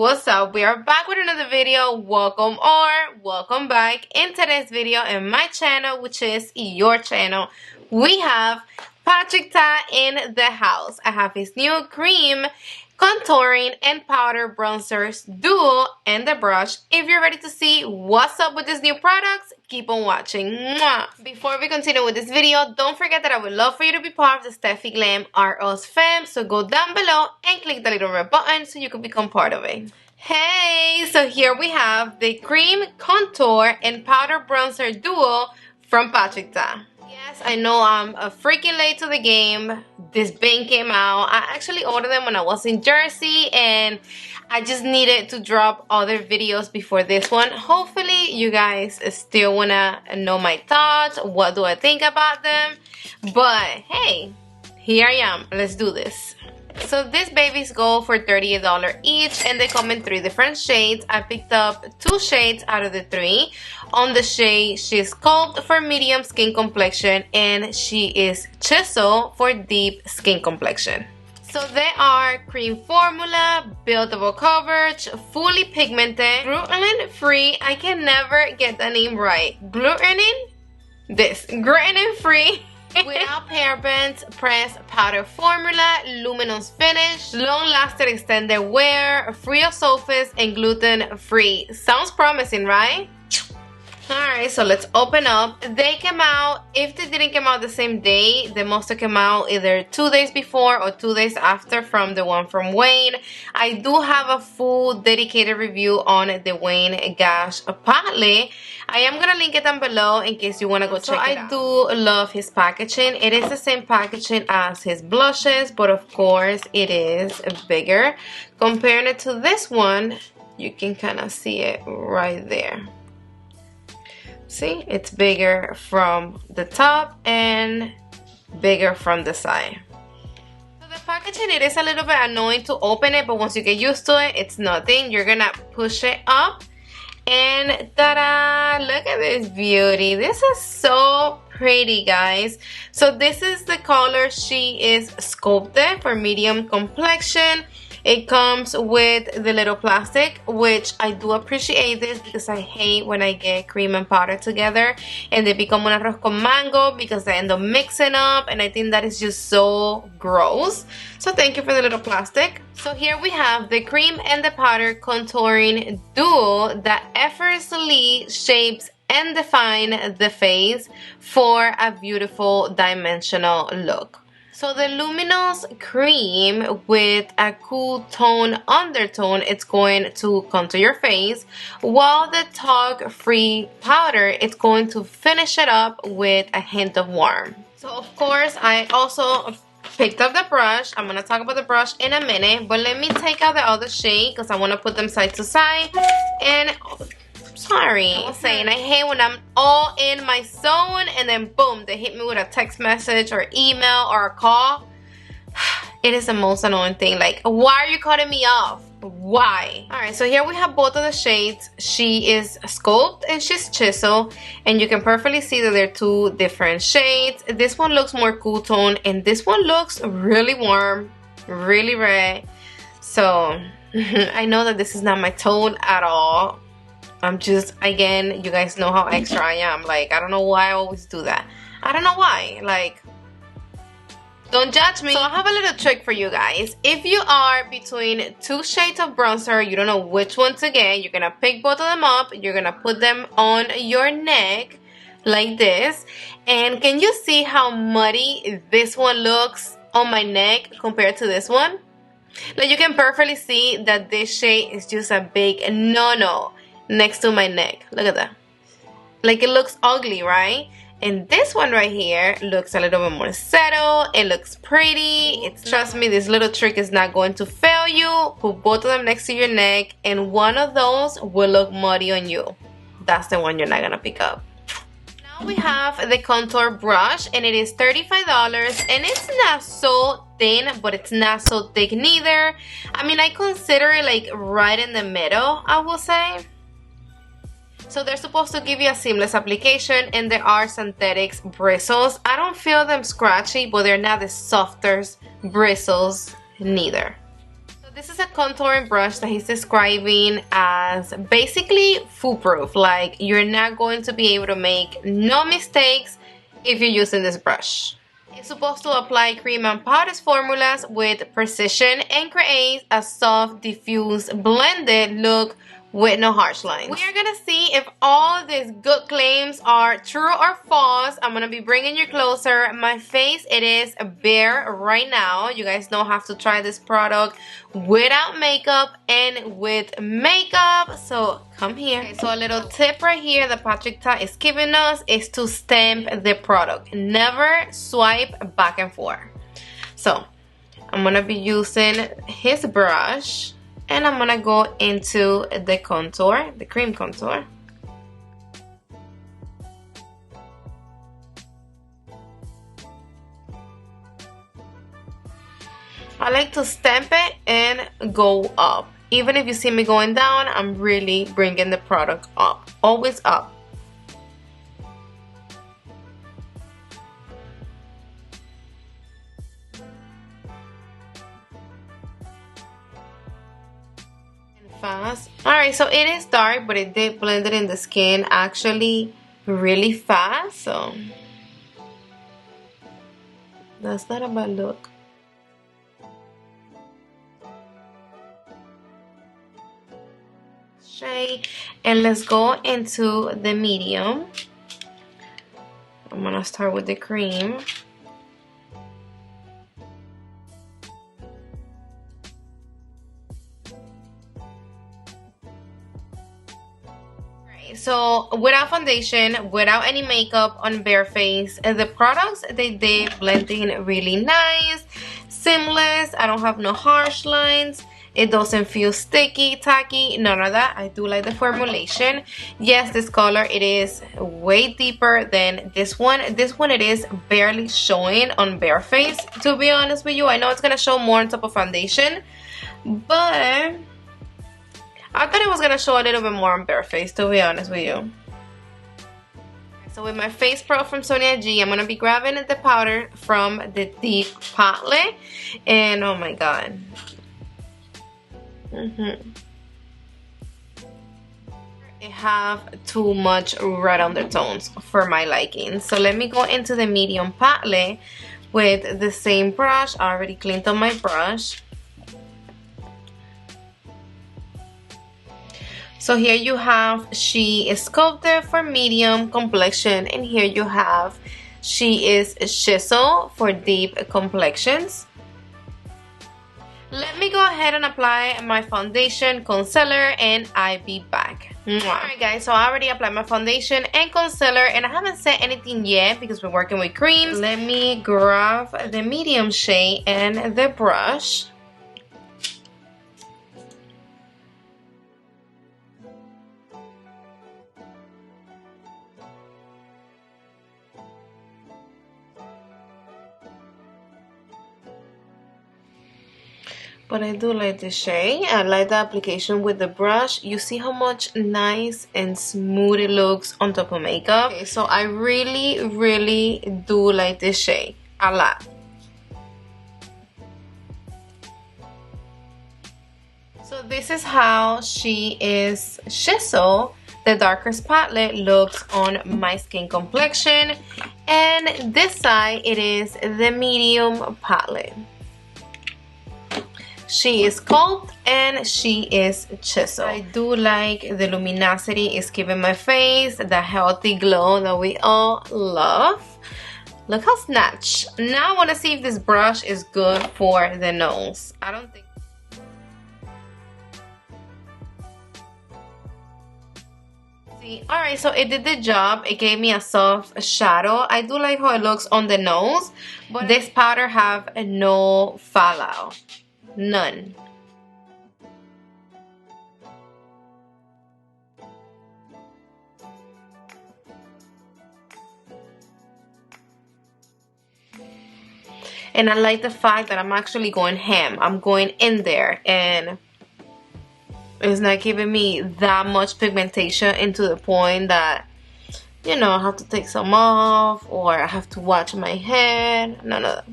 what's up? We are back with another video. Welcome or welcome back. In today's video in my channel, which is your channel, we have Patrick Ta in the house. I have his new cream contouring and powder bronzers duo and the brush. If you're ready to see what's up with these new products, keep on watching. Mwah. Before we continue with this video, don't forget that I would love for you to be part of the Stephi Glam ROS fam, so go down below and click the little red button so you can become part of it. Hey, so here we have the cream contour and powder bronzer duo from Patrick Ta. Yes, I know I'm freaking late to the game. This bin came out. I actually ordered them when I was in Jersey and I just needed to drop other videos before this one. Hopefully you guys still wanna know my thoughts. What do I think about them? But hey, here I am. Let's do this. So these babies go for $38 each and they come in 3 different shades. I picked up 2 shades out of the 3. On the shade, she's Sculpt for medium skin complexion and she is Chiseled for deep skin complexion. So they are cream formula, buildable coverage, fully pigmented, gluten free. I can never get the name right. Gluten free. Without parabens, pressed powder formula, luminous finish, long-lasting extended wear, free of sulfates, and gluten-free. Sounds promising, right? Alright, so let's open up. They came out, if they didn't come out the same day, they must have come out either 2 days before or 2 days after from the one from Wayne. I do have a full dedicated review on the Wayne Gosh palette. I am going to link it down below in case you want to go check it out. I do love his packaging. It is the same packaging as his blushes, but of course it is bigger. Comparing it to this one, you can kind of see it right there. See, it's bigger from the top and bigger from the side. So the packaging, it is a little bit annoying to open it, but once you get used to it, it's nothing. You're gonna push it up and ta-da! Look at this beauty. This is so pretty, guys. So this is the color. She is Sculpted for medium complexion. It comes with the little plastic, which I do appreciate this because I hate when I get cream and powder together and they become un arroz con mango because I end up mixing up and I think that is just so gross. So thank you for the little plastic. So here we have the cream and the powder contouring duo that effortlessly shapes and define the face for a beautiful dimensional look. So the luminous cream with a cool tone undertone, it's going to contour your face, while the talc-free powder, it's going to finish it up with a hint of warmth. So of course, I also picked up the brush. I'm going to talk about the brush in a minute, but let me take out the other shade because I want to put them side to side. And sorry, I'm saying I hate when I'm all in my zone and then boom, they hit me with a text message or email or a call. It is the most annoying thing. Like, why are you cutting me off? Why? Alright, so here we have both of the shades. She is Sculpt and she's Chiseled, and you can perfectly see that they're 2 different shades. This one looks more cool tone and this one looks really warm, really red. So I know that this is not my tone at all. I'm just, again, you guys know how extra I am. Like, I don't know why I always do that. I don't know why. Like, don't judge me. So I have a little trick for you guys. If you are between 2 shades of bronzer, you don't know which one to get, you're gonna pick both of them up. You're gonna put them on your neck like this. And can you see how muddy this one looks on my neck compared to this one? Like, you can perfectly see that this shade is just a big no-no next to my neck. Look at that. Like, it looks ugly, right? And this one right here looks a little bit more settled. It looks pretty. Trust me, this little trick is not going to fail you. Put both of them next to your neck and one of those will look muddy on you. That's the one you're not gonna pick up. Now we have the contour brush and it is $35 and it's not so thin, but it's not so thick neither. I mean, I consider it like right in the middle, I will say. So they're supposed to give you a seamless application and there are synthetic bristles. I don't feel them scratchy, but they're not the softest bristles neither. So This is a contouring brush that he's describing as basically foolproof. Like, you're not going to be able to make no mistakes if you're using this brush. It's supposed to apply cream and powder formulas with precision and create a soft, diffuse, blended look with no harsh lines. We are gonna see if all these good claims are true or false. I'm gonna be bringing you closer. My face, it is bare right now. You guys don't have to try this product without makeup and with makeup, so come here. Okay, so a little tip right here that Patrick Ta is giving us is to stamp the product. Never swipe back and forth. So I'm gonna be using his brush, and I'm gonna go into the contour, the cream contour. I like to stamp it and go up. Even if you see me going down, I'm really bringing the product up. Always up. Fast. Alright, so it is dark, but it did blend it in the skin actually really fast, so that's not a bad look. Shade, and let's go into the medium. I'm gonna start with the cream. So without foundation, without any makeup, on bare face, the products, they did blend in really nice, seamless. I don't have no harsh lines. It doesn't feel sticky, tacky, none of that. I do like the formulation. Yes, this color, it is way deeper than this one. This one, it is barely showing on bare face, to be honest with you. I know it's gonna show more on top of foundation, but I thought it was gonna show a little bit more on bare face, to be honest with you. So with my Face Pro from Sonia G, I'm gonna be grabbing the powder from the Deep Palette, and oh my god. It have too much red undertones for my liking. So let me go into the medium palette with the same brush. I already cleaned up my brush. So here you have She is Sculpted for medium complexion, and here you have She is Chiseled for deep complexions. Let me go ahead and apply my foundation, concealer, and I be back. Alright guys, so I already applied my foundation and concealer, and I haven't set anything yet because we're working with creams. Let me grab the medium shade and the brush. But I do like the shade. I like the application with the brush. You see how much nice and smooth it looks on top of makeup. Okay, so I really do like this shade a lot. So this is how She is Chiseled, the darkest palette, looks on my skin complexion. And this side, it is the medium palette. She is Sculpt and She is Chiseled. I do like the luminosity it's giving my face, the healthy glow that we all love. Look how snatched. Now I want to see if this brush is good for the nose. I don't think. Alright, so it did the job. It gave me a soft shadow. I do like how it looks on the nose, but this powder have no fallout. None. And I like the fact that I'm actually going ham. I'm going in there, and it's not giving me that much pigmentation into the point that, you know, I have to take some off or I have to wash my hair. None of that.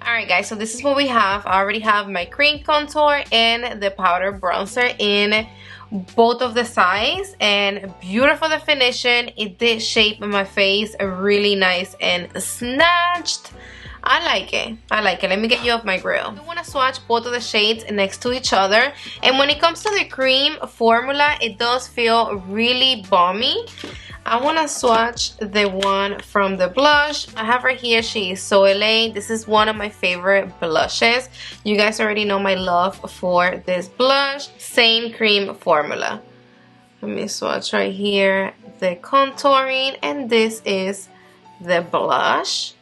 Alright guys, so this is what we have. I already have my cream contour and the powder bronzer in both of the sides, and beautiful definition. It did shape my face really nice and snatched. I like it. I like it. Let me get you off my grill. I want to swatch both of the shades next to each other, and when it comes to the cream formula, it does feel really balmy. I want to swatch the one from the blush. I have right here, she is So LA. This is one of my favorite blushes. You guys already know my love for this blush. Same cream formula. Let me swatch right here the contouring, and this is the blush.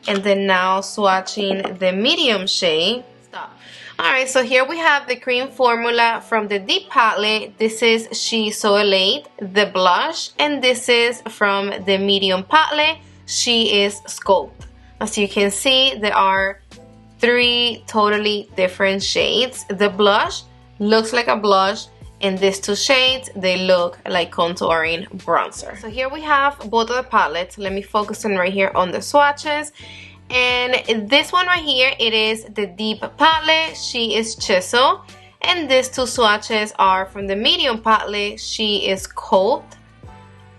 And then now swatching the medium shade. Stop. Alright, so here we have the cream formula from the deep palette. This is She So Elate, the blush, and this is from the medium palette. She is Sculpt. As you can see, there are 3 totally different shades. The blush looks like a blush, and these 2 shades, they look like contouring bronzer. So here we have both of the palettes. Let me focus on right here on the swatches. And this one right here, it is the deep palette. She is Chiseled. And these 2 swatches are from the medium palette. She is Sculpt.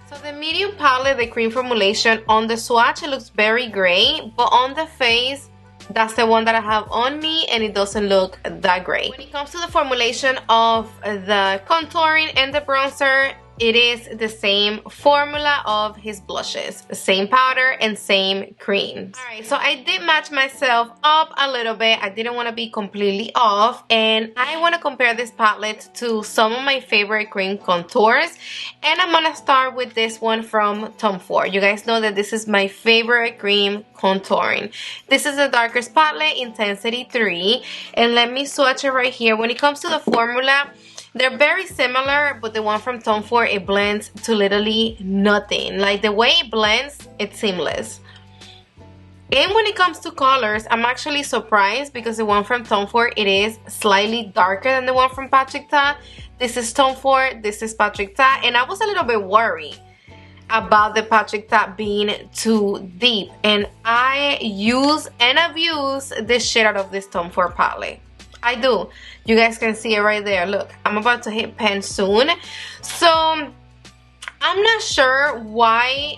So the medium palette, the cream formulation, on the swatch it looks very great, but on the face, that's the one that I have on me, and it doesn't look that great. When it comes to the formulation of the contouring and the bronzer, it is the same formula of his blushes, same powder and same creams. Alright, so I did match myself up a little bit. I didn't want to be completely off, and I want to compare this palette to some of my favorite cream contours, and I'm gonna start with this one from Tom Ford. You guys know that this is my favorite cream contouring. This is the darkest palette, Intensity 3, and let me swatch it right here. When it comes to the formula, they're very similar, but the one from Tom Ford, it blends to literally nothing. Like the way it blends, it's seamless. And when it comes to colors, I'm actually surprised because the one from Tom Ford, it is slightly darker than the one from PATRICK TA. This is Tom Ford, this is PATRICK TA, and I was a little bit worried about the PATRICK TA being too deep. And I use and abuse the shit out of this Tom Ford palette. I do. You guys can see it right there. Look, I'm about to hit pen soon. So I'm not sure why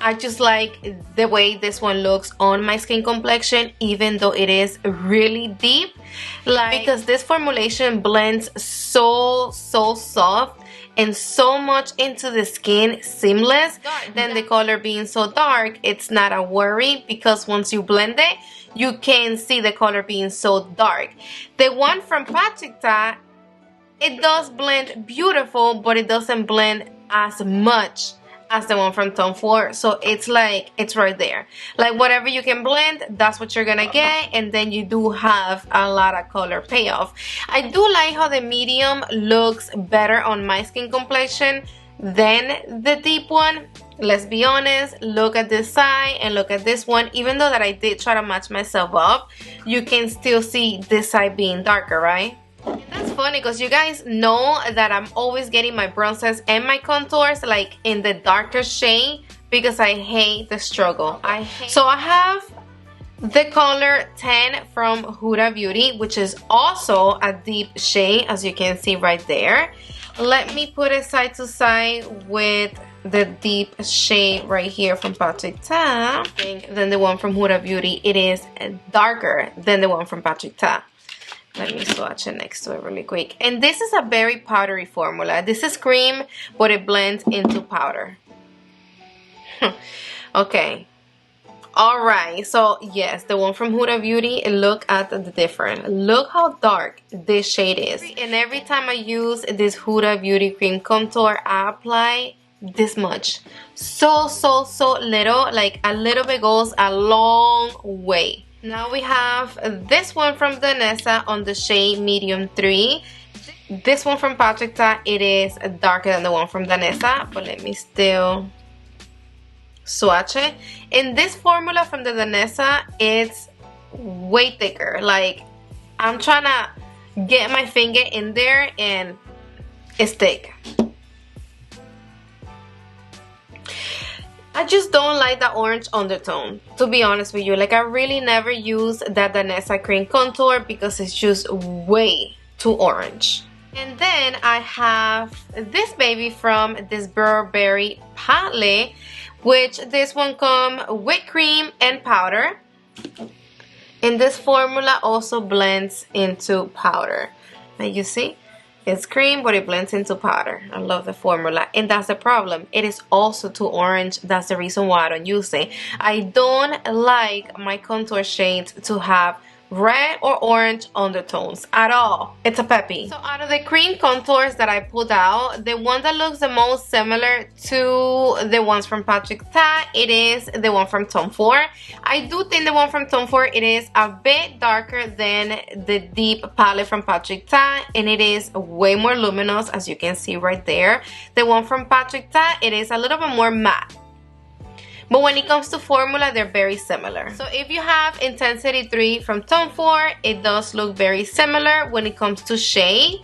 I just like the way this one looks on my skin complexion, even though it is really deep. Like, because this formulation blends so soft and so much into the skin, seamless. Then the color being so dark, it's not a worry, because once you blend it, you can see the color being so dark. The one from PATRICK TA, it does blend beautiful, but it doesn't blend as much as the one from Tom Ford. So it's like, it's right there. Like whatever you can blend, that's what you're gonna get, and then you do have a lot of color payoff. I do like how the medium looks better on my skin complexion than the deep one. Let's be honest, look at this side and look at this one. Even though that I did try to match myself up, you can still see this side being darker, right? And that's funny because you guys know that I'm always getting my bronzers and my contours like in the darker shade because I hate the struggle. So I have the color 10 from Huda Beauty, which is also a deep shade, as you can see right there. Let me put it side to side with the deep shade right here from PATRICK TA. Then the one from Huda Beauty, it is darker than the one from PATRICK TA. Let me swatch it next to it really quick. And this is a very powdery formula. This is cream, but it blends into powder. Okay. Alright, so yes, the one from Huda Beauty, look at the difference. Look how dark this shade is. And every time I use this Huda Beauty cream contour, I apply this much. So little. Like a little bit goes a long way. Now we have this one from Danessa on the shade medium 3. This one from PATRICK TA, it is darker than the one from Danessa, but let me still swatch it. In this formula from the Danessa, it's way thicker. Like, I'm trying to get my finger in there and it's thick. I just don't like the orange undertone, to be honest with you. Like, I really never use that Danessa cream contour because it's just way too orange. And then I have this baby from this Burberry palette, which this one come with cream and powder. And this formula also blends into powder. Now you see? It's cream, but it blends into powder. I love the formula. And that's the problem. It is also too orange. That's the reason why I don't use it. I don't like my contour shades to have red or orange undertones at all. It's a peppy. So out of the cream contours that I pulled out, the one that looks the most similar to the ones from Patrick Ta, it is the one from Tom Ford. I do think the one from Tom Ford, it is a bit darker than the deep palette from Patrick Ta, and it is way more luminous, as you can see right there. The one from Patrick Ta, it is a little bit more matte. But when it comes to formula, they're very similar. So if you have Intensity 3 from Tom Ford, it does look very similar when it comes to shade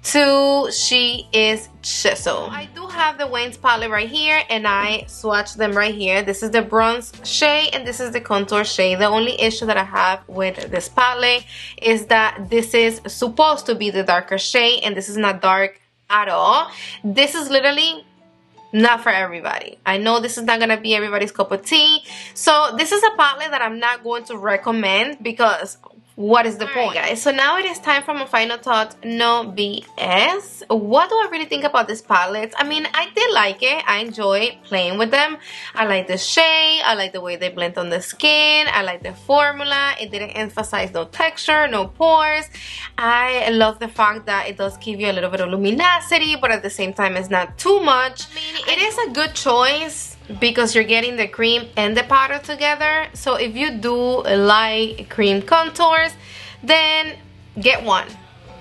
to She Is Chiseled. I do have the Wayne's palette right here, and I swatched them right here. This is the bronze shade and this is the contour shade. The only issue that I have with this palette is that this is supposed to be the darker shade, and this is not dark at all. This is literally not for everybody. I know this is not gonna be everybody's cup of tea. So this is a palette that I'm not going to recommend because what is the point, guys? So now it is time for my final thought. No BS. What do I really think about this palette? I mean, I did like it. I enjoy playing with them. I like the shade. I like the way they blend on the skin. I like the formula. It didn't emphasize no texture, no pores. I love the fact that it does give you a little bit of luminosity, but at the same time it's not too much. I mean, it is a good choice because you're getting the cream and the powder together. So if you do like cream contours, then get one.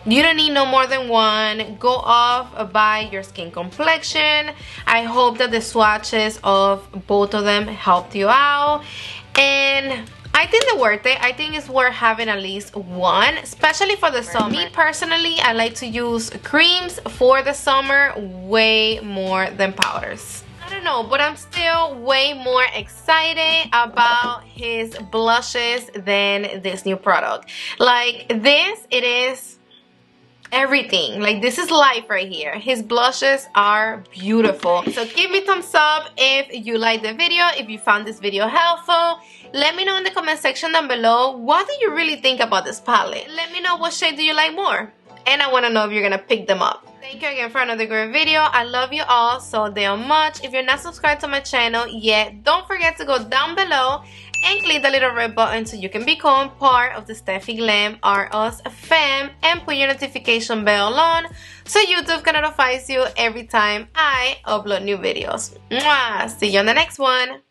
You don't need no more than one. Go off by your skin complexion. I hope that the swatches of both of them helped you out, and I think they're worth it. I think it's worth having at least one, especially for the summer. Me personally, I like to use creams for the summer way more than powders. I don't know, but I'm still way more excited about his blushes than this new product. Like this, it is everything. Like, this is life right here. His blushes are beautiful. So give me thumbs up if you like the video, if you found this video helpful. Let me know in the comment section down below, what do you really think about this palette? Let me know what shade do you like more, and I want to know if you're gonna pick them up. Thank you again for another great video. I love you all so damn much. If you're not subscribed to my channel yet, don't forget to go down below and click the little red button so you can become part of the Steffi Glam RUs fam, and put your notification bell on so YouTube can notify you every time I upload new videos. Mwah! See you on the next one.